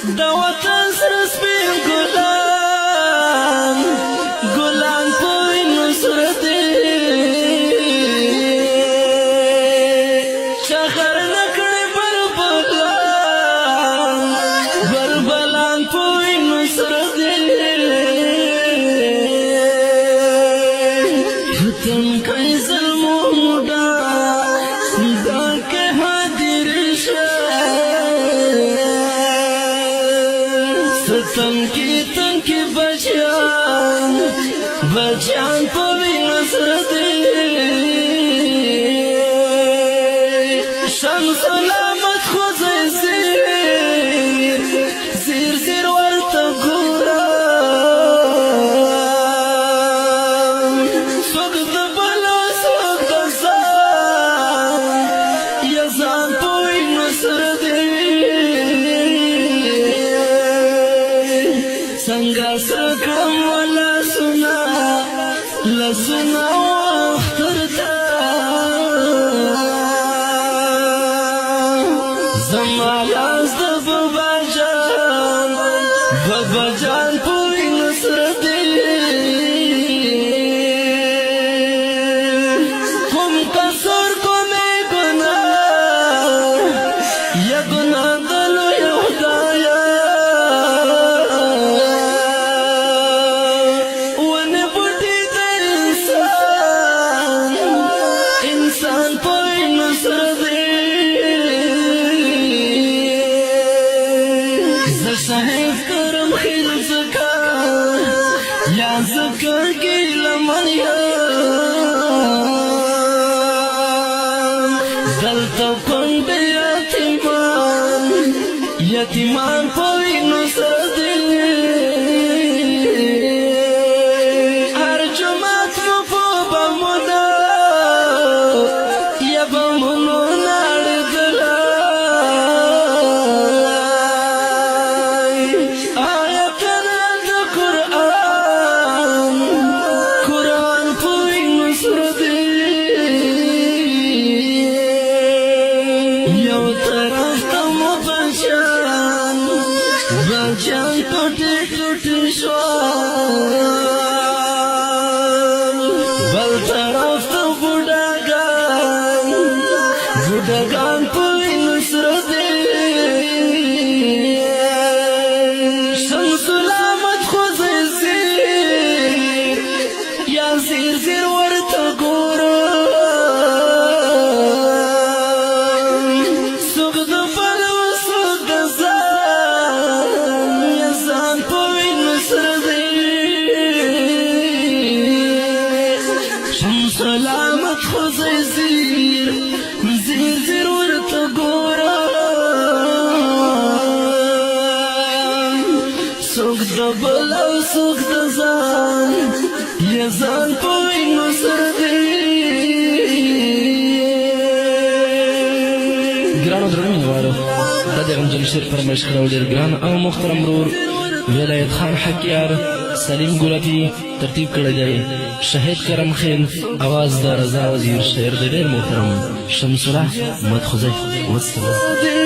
د وطن سره سپین ګلان ګلان په وینو سره دي چغر نه کړي بلبلان په وینو سره دي وطن کوي ظلمونه دا که حاضر شه تن کی بچیان په وینو سره دي شمس علامت خوځي زیر زیر ورته ګوره څوک د بلا څوک د ځان یا ځان په وینو سره دي څنګه سره کړم لسنا واختر تا زمالاز د بابا جان پوری نصر دی کوم قصور کومه ګناه یا ګناه دلو یو خدایا صحیح کرم خیل زکا یا زکا گیل منیا دلتا پند یتیمان پوینو سردی هر جمعت مو پو بمونا یا بمونو ناردلا بچان ټوټه ټوټه شو بل طرف ته بوډاګان په وینو سره دي شمس علامت خوځي یا زیر زیر ورته ګوره څوک د بلا څوک د سلامت خوځي زیر زیر ورته ګوره څوک د بل او څوک د ځان یا ځان په وینو سره دي ګرانو درنو مینوالو دا د غمجن شعر فرمایش کړی ډېر ګران او محترم ورور ولایت خان حکیار سلیم ګلابي ترتیب کړی دی شهید کرم خیل आवाज د رضا وزیر شعر د ډېر محترم شمس الله مدخوځي والسلام